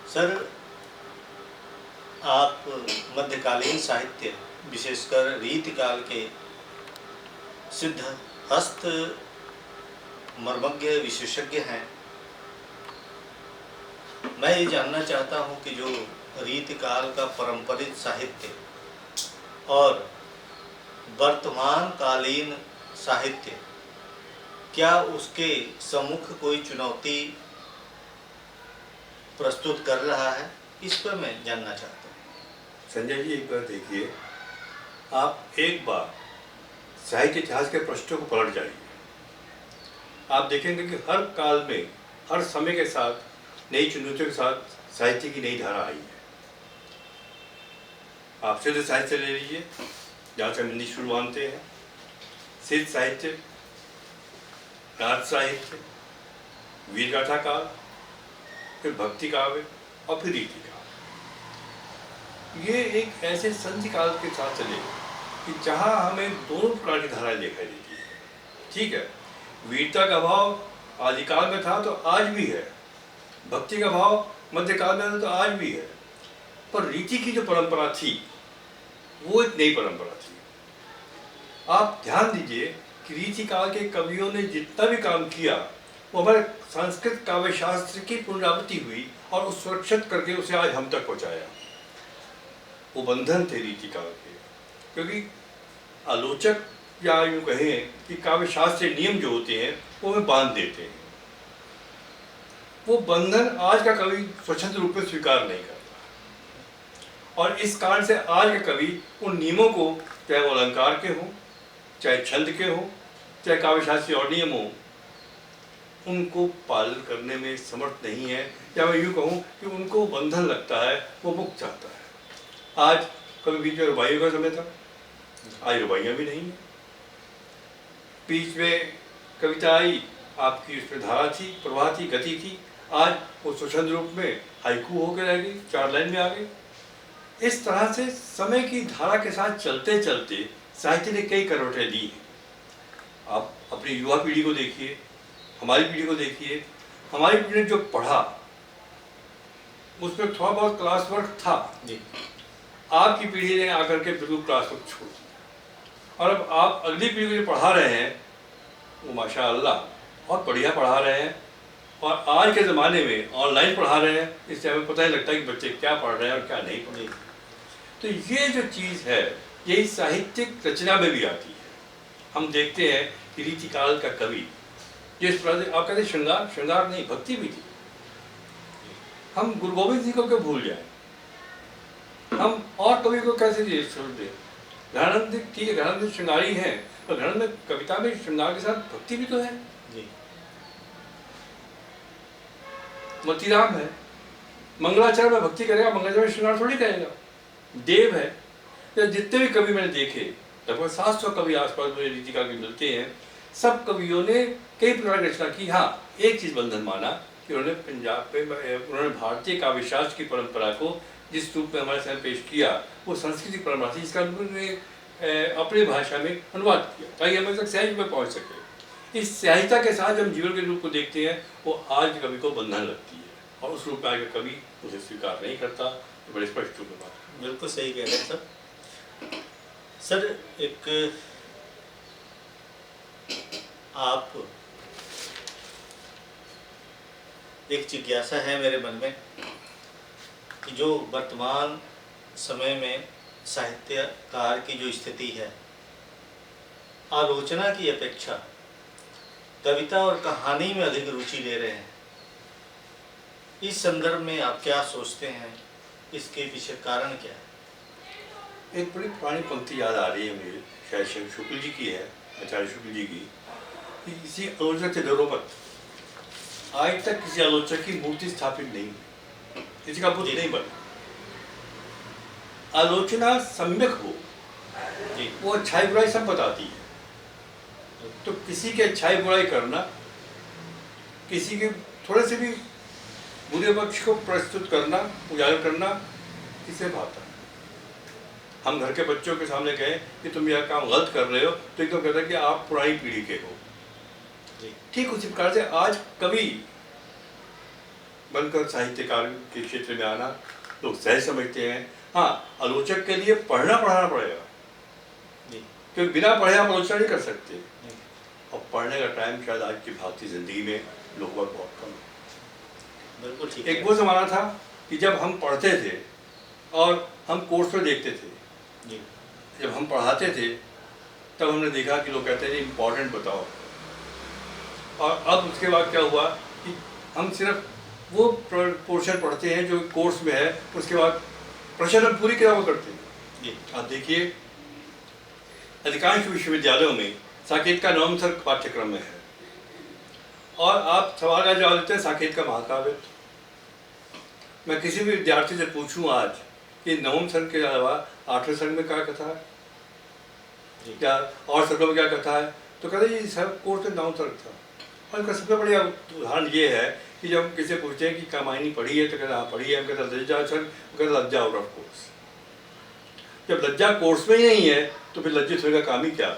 Sir, आप मध्यकालीन साहित्य विशेषकर रीतिकाल के सिद्ध हस्त मर्मज्ञ विशेषज्ञ हैं। मैं ये जानना चाहता हूँ कि जो रीतिकाल का परंपरित साहित्य और वर्तमान कालीन साहित्य, क्या उसके सम्मुख कोई चुनौती प्रस्तुत कर रहा है? इस पर मैं जानना चाहता हूँ। संजय जी, एक बार देखिए, आप एक बार साहित्य इतिहास के पृष्ठों को पलट जाइए। आप देखेंगे कि हर काल में, हर समय के साथ, नई चुनौतियों के साथ साहित्य की नई धारा आई है। आप सिद्ध साहित्य ले लीजिए, जहाँ से हम हिंदी शुरू मानते हैं। सिद्ध साहित्य, राज साहित्य, वीरगाथा काल, फिर भक्ति काव्य और फिर रीति काल। ये एक ऐसे संधि काल के साथ चले कि जहाँ हमें दोनों प्रकार की धाराएं दिखाई देती है। ठीक है, वीरता का भाव आदिकाल में था तो आज भी है, भक्ति का भाव मध्यकाल में था तो आज भी है, पर रीति की जो परंपरा थी वो एक नई परंपरा थी। आप ध्यान दीजिए कि रीति काल के कवियों ने जितना भी काम किया वो हमारे संस्कृत काव्य शास्त्र की पुनरावृत्ति हुई और उस सुरक्षित करके उसे आज हम तक पहुंचाया। वो बंधन थे रीति काल के, क्योंकि आलोचक या यूँ कहें कि काव्य शास्त्रीय नियम जो होते हैं वो हमें बांध देते हैं। वो बंधन आज का कवि स्वतंत्र रूप में स्वीकार नहीं करता, और इस कारण से आज के कवि उन नियमों को, चाहे वो अलंकार के हों, चाहे छंद के हों, चाहे काव्य शास्त्रीय और नियम हों, उनको पालन करने में समर्थ नहीं है, या मैं यूँ कहूँ कि उनको बंधन लगता है, वो मुक्त चाहता है। आज कभी बीच में रुबाइयों का समय था, आज रुबाइयाँ भी नहीं है। बीच में कविता आई, आपकी उसमें धारा थी, प्रवाह थी, गति थी, आज वो स्वच्छंद रूप में हाइकू होकर रह गई, 4 लाइन में आ गई। इस तरह से समय की धारा के साथ चलते चलते साहित्य ने कई करवटें ली हैं। आप अपनी युवा पीढ़ी को देखिए, हमारी पीढ़ी को देखिए। हमारी पीढ़ी ने जो पढ़ा उसमें थोड़ा बहुत क्लास वर्क था जी। आपकी पीढ़ी ने आकर के बिल्कुल क्लास वर्क छोड़ दिया, और अब आप अगली पीढ़ी को जो पढ़ा रहे हैं वो माशाअल्लाह बहुत बढ़िया पढ़ा रहे हैं, और आज के ज़माने में ऑनलाइन पढ़ा रहे हैं, इससे हमें पता ही लगता है कि बच्चे क्या पढ़ रहे हैं और क्या नहीं पढ़ रहे। तो ये जो चीज़ है यही साहित्यिक रचना में भी आती है। हम देखते हैं कि रीतिकाल का कवि जिस प्रकार, आप कहते श्रृंगार, श्रृंगार नहीं, भक्ति भी थी। हम गुरु गोविंद सिंह को क्यों भूल जाए? हम और कवि को कैसे छोड़ दें? घरानंद, ठीक है, घरानंद श्रृंगारी है, पर घरानंद में कविता में श्रृंगार के साथ भक्ति भी तो है जी। मोतीराम है, मंगलाचरण में भक्ति करेगा, मंगलाचरण में श्रृंगार थोड़ी करेगा। देव है, तो जितने भी कवि मैंने देखे, लगभग 700 कवि आसपास मुझे रीतिकाल के मिलते हैं, सब कवियों ने कई प्रकार की रचना की। हाँ, एक चीज़ बंधन माना कि उन्होंने पंजाब पे, उन्होंने भारतीय काव्य शास्त्र की परंपरा को जिस रूप में हमारे सामने पेश किया वो सांस्कृतिक परंपरा थी, जिसका उन्होंने अपनी भाषा में अनुवाद किया ताकि हम तक सहज में पहुँच सके। इस सहजता के साथ हम जीवन के रूप को देखते हैं, वो आज के कवि को बंधन लगती है, और उस रूप में आज का कवि उसे स्वीकार नहीं करता। तो बड़े स्पष्ट रूप में बात, बिल्कुल सही कह रहे हैं सर। सर, एक जिज्ञासा है मेरे मन में कि जो वर्तमान समय में साहित्यकार की जो स्थिति है, आलोचना की अपेक्षा कविता और कहानी में अधिक रुचि ले रहे हैं। इस संदर्भ में आप क्या सोचते हैं? इसके पीछे कारण क्या है? एक बड़ी पुरानी पंक्ति याद आ रही है मुझे, शायद शुक्ल जी की है, आचार्य शुक्ल जी की, कि किसी आलोचक से डरो मत। आज तक किसी आलोचक की मूर्ति स्थापित नहीं, किसी का बुद्ध नहीं बना। आलोचना सम्यक हो, वो अच्छाई बुराई सब बताती है। तो किसी की अच्छाई बुराई करना, किसी के थोड़े से भी बुरे पक्ष को प्रस्तुत करना, उजागर करना, किसे भाता है? हम घर के बच्चों के सामने कहें कि तुम यह काम गलत कर रहे हो, तो एकदम कहता है कि आप पुरानी पीढ़ी के हो। ठीक उसी प्रकार से आज कवि बनकर साहित्यकार के क्षेत्र में आना लोग सहज समझते हैं। हाँ, आलोचक के लिए पढ़ना पढ़ाना पड़ेगा, क्योंकि बिना पढ़े आप आलोचना नहीं कर सकते। और पढ़ने का टाइम शायद आज की भारतीय जिंदगी में लोगों का बहुत कम है। बिल्कुल ठीक। एक वो ज़माना था कि जब हम पढ़ते थे और हम कोर्स में देखते थे, जब हम पढ़ाते थे तब हमने देखा कि लोग कहते थे इम्पोर्टेंट बताओ, और अब उसके बाद क्या हुआ कि हम सिर्फ वो पोर्शन पढ़ते हैं जो कोर्स में है, उसके बाद प्रश्न हम पूरी किताब करते हैं। आप देखिए अधिकांश विश्वविद्यालयों में साकेत का नवम पाठ्यक्रम में है, और आप सवाल का जवाब देते हैं साकेत का महाकाव्य। मैं किसी भी विद्यार्थी से पूछूं आज कि नवम सर्ग के अलावा 8वें सर्ग में क्या कथा है या और सर्गों में क्या कथा है, तो कहते हैं ये सब कोर्स में नवम सर्ग था। और इसका सबसे बढ़िया उदाहरण ये है कि जब हम किसी पूछते हैं कि कामायनी पढ़ी है तो कहते हाँ पढ़ी है, हम कहते लज्जा सर्ग, कहते लज्जा आउट ऑफ कोर्स। जब लज्जा कोर्स में ही नहीं है तो फिर लज्जित होने का काम ही क्या?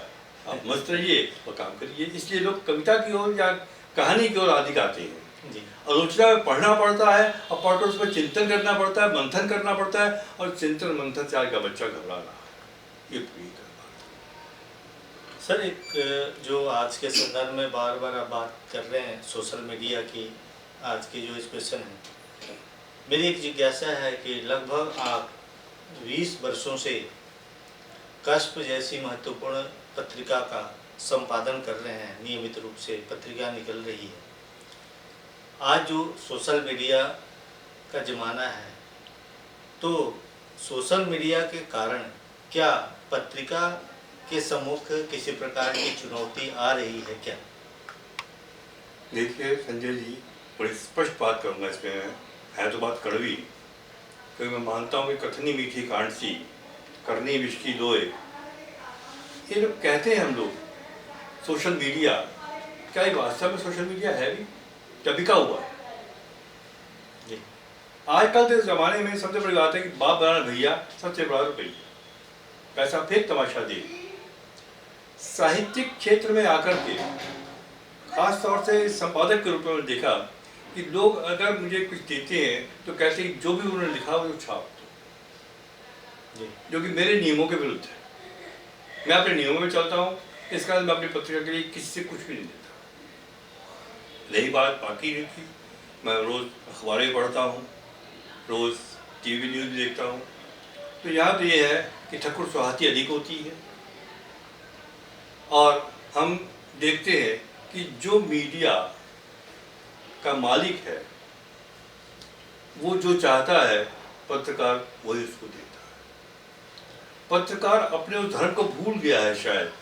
आप मस्त रहिए और काम करिए। इसलिए लोग कविता की ओर या कहानी की ओर अधिक आते हैं। आलोचना में पढ़ना पड़ता है और पढ़कर उसमें चिंतन करना पड़ता है, मंथन करना पड़ता है, और चिंतन मंथन से आज का बच्चा घबरा रहा है। ये पूरी बात सर, एक जो आज के संदर्भ में बार बार आप बात कर रहे हैं सोशल मीडिया की, आज की जो इस क्वेश्चन है, मेरी एक जिज्ञासा है कि लगभग आप 20 वर्षों से कष्प जैसी महत्वपूर्ण पत्रिका का संपादन कर रहे हैं, नियमित रूप से पत्रिका निकल रही है। आज जो सोशल मीडिया का ज़माना है, तो सोशल मीडिया के कारण क्या पत्रिका के सम्मुख किसी प्रकार की चुनौती आ रही है क्या? देखिए संजय जी, बड़ी स्पष्ट बात करूँगा इसमें, है तो बात कड़वी, क्योंकि मैं मानता हूँ कि कथनी मीठी कांसी करनी विष की लोए। ये लोग कहते हैं हम लोग सोशल मीडिया, क्या ये वास्तव में सोशल मीडिया है भी? क्या बिका हुआ है? आजकल के ज़माने में सबसे बड़ी बात है कि बाप बनाना भैया, सबसे बड़ा रुपया, पैसा फेंक तमाशा दे। साहित्यिक क्षेत्र में आकर के खास तौर से संपादक के रूप में देखा कि लोग अगर मुझे कुछ देते हैं तो कहते हैं जो भी उन्होंने लिखा वो छाप दो, जो कि मेरे नियमों के विरुद्ध है। मैं अपने नियमों में चलता हूँ, इस कारण मैं अपनी पत्रिका के लिए किसी से कुछ भी नहीं देता। रही बात बाकी नहीं की, मैं रोज़ अखबारें पढ़ता हूँ, रोज़ टीवी न्यूज़ देखता हूँ, तो यहाँ तो ये है कि ठकुर सुहाती अधिक होती है। और हम देखते हैं कि जो मीडिया का मालिक है वो जो चाहता है पत्रकार वही उसको देता है। पत्रकार अपने उस धर्म को भूल गया है शायद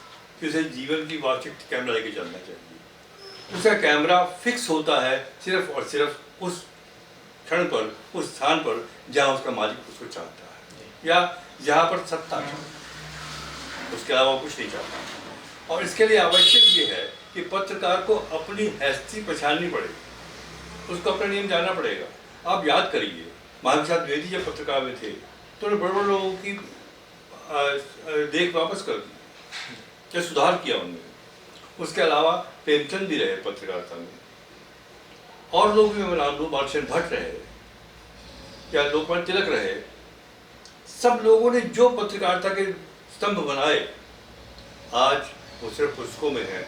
कि उसे जीवन की वार्षिक कैमरा लेके चलना चाहिए। उसका कैमरा फिक्स होता है सिर्फ और सिर्फ उस क्षण पर, उस स्थान पर जहाँ उसका मालिक उसको चाहता है या जहाँ पर सत्ता है, उसके अलावा कुछ नहीं चाहता। और इसके लिए आवश्यक ये है कि पत्रकार को अपनी हैसियत पहचाननी पड़ेगी, उसको अपना नियम जानना पड़ेगा। आप याद करिए महाप्रसाद द्विवेदी जब पत्रकार में थे तो उन्होंने बड़े बड़े लोगों की देख वापस कर दी, क्या सुधार किया उन्होंने। उसके अलावा प्रेमचंद भी रहे पत्रकारिता में, और लोग भी नाम लो, बालचंद्र भट्ट रहे या लोकमान्य तिलक रहे। सब लोगों ने जो पत्रकारिता के स्तंभ बनाए आज वो सिर्फ पुस्तकों में है,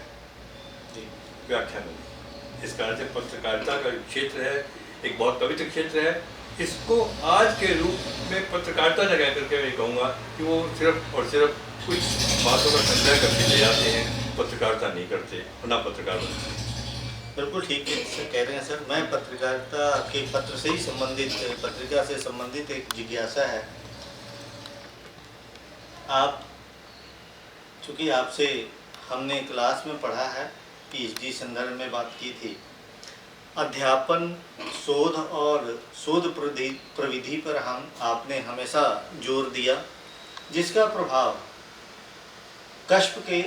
व्याख्यान में। इस कारण से पत्रकारिता का क्षेत्र है एक बहुत पवित्र क्षेत्र है। इसको आज के रूप में पत्रकारिता न कह करके मैं कहूँगा कि वो सिर्फ और सिर्फ कुछ बातों का संग्रह करके ले जाते हैं, पत्रकारिता नहीं करते और ना पत्रकार बनते। बिल्कुल ठीक है कह रहे हैं सर। मैं पत्रकारिता के पत्र से ही संबंधित, पत्रिका से संबंधित एक जिज्ञासा है। आप चूँकि आपसे हमने क्लास में पढ़ा है, पीएचडी संदर्भ में बात की थी, अध्यापन, शोध और शोध प्रविधि पर आपने हमेशा जोर दिया, जिसका प्रभाव कष्प के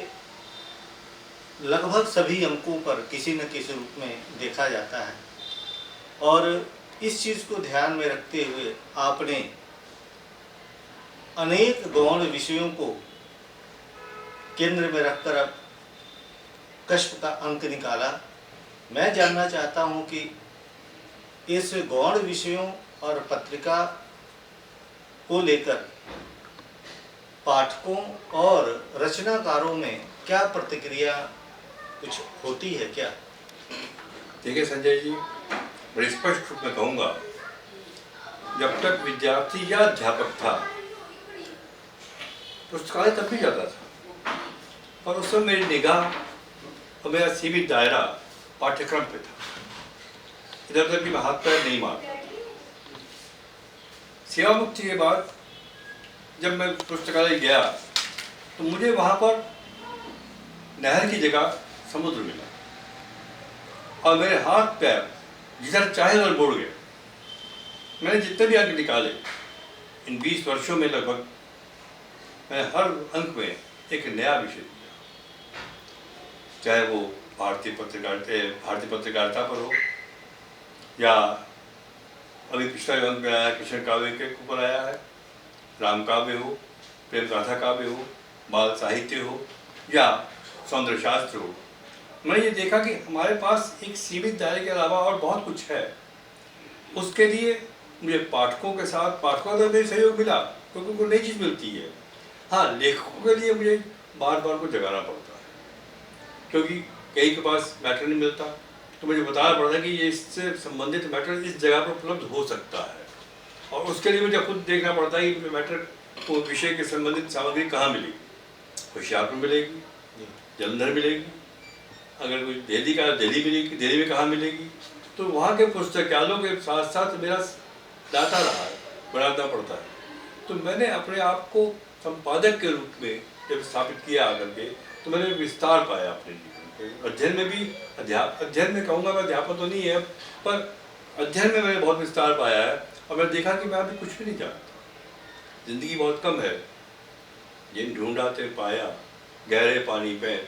लगभग सभी अंकों पर किसी न किसी रूप में देखा जाता है। और इस चीज़ को ध्यान में रखते हुए आपने अनेक गौण विषयों को केंद्र में रखकर अब कष्प का अंक निकाला। मैं जानना चाहता हूं कि इस गौण विषयों और पत्रिका को लेकर पाठकों और रचनाकारों में क्या प्रतिक्रिया कुछ होती है क्या? देखिए संजय जी, बड़े स्पष्ट रूप में कहूँगा, जब तक विद्यार्थी या अध्यापक था पुस्तकालय तब भी जाता था, पर उस समय मेरी निगाह और मेरा सीमित दायरा पाठ्यक्रम पे था। इधर उधर भी मैं हाथ पैर नहीं मारता। सेवा मुक्ति के बाद जब मैं पुस्तकालय गया तो मुझे वहाँ पर नहर की जगह समुद्र मिला और मेरे हाथ पैर जिधर चाहे उधर मुड़ गए। मैंने जितने भी अंक निकाले इन 20 वर्षों में, लगभग मैंने हर अंक में एक नया विषय दिया, चाहे वो भारतीय पत्रकारिता पर हो, या अभी पिछला अंक में आया कृष्ण काव्य के ऊपर आया है, राम काव्य हो, प्रेम गाथा काव्य हो, बाल साहित्य हो या सौंदर्य शास्त्र हो। मैंने ये देखा कि हमारे पास एक सीमित दायरे के अलावा और बहुत कुछ है। उसके लिए मुझे पाठकों का तो मेरे सहयोग मिला, क्योंकि उनको नई चीज़ मिलती है। हाँ, लेखकों के लिए मुझे बार बार को जगाना पड़ता है, क्योंकि कई के पास मैटर नहीं मिलता, तो मुझे बताना पड़ता है कि ये इससे संबंधित मैटर इस जगह पर उपलब्ध हो सकता है, और उसके लिए मुझे खुद देखना पड़ता है कि मैटर को विषय के संबंधित सामग्री कहाँ मिलेगी। होशियारपुर मिलेगी, जलंधर मिलेगी, अगर कोई दिल्ली मिलेगी, दिल्ली में कहाँ मिलेगी। तो वहाँ के पुस्तकालयों के साथ साथ मेरा दाता रहा है, बढ़ाना पड़ता है। तो मैंने अपने आप को संपादक के रूप में जब स्थापित किया आकर के, तो मैंने विस्तार पाया अपने जीवन के अध्ययन में भी। अध्ययन में कहूँगा मैं अध्यापक तो नहीं है, पर अध्ययन में मैंने बहुत विस्तार पाया है। और मैंने देखा कि मैं अभी कुछ भी नहीं जानता, जिंदगी बहुत कम है। जिन ढूंढा ते पाया गहरे पानी बैठ,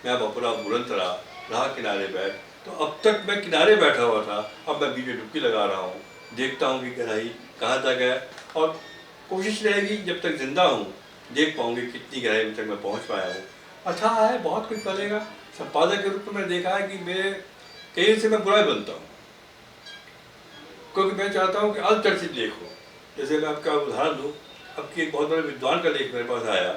मैं बपुरा बुलंद रहा किनारे बैठ। तो अब तक मैं किनारे बैठा हुआ था, अब मैं बीच में डुबकी लगा रहा हूँ, देखता हूँ कि गहराई कहाँ तक है, और कोशिश रहेगी जब तक जिंदा हूँ देख पाऊंगी कितनी गहराई तक मैं पहुँच पाया हूँ। अच्छा है, बहुत कुछ बनेगा। संपादक के रूप में मैंने देखा है कि मेरे कहीं से मैं बुरा बनता हूँ, क्योंकि मैं चाहता हूँ कि अल्पचर्चित लेख हो। जैसे मैं आपका उदाहरण दूँ, अब की एक बहुत बड़े विद्वान का लेख मेरे पास आया,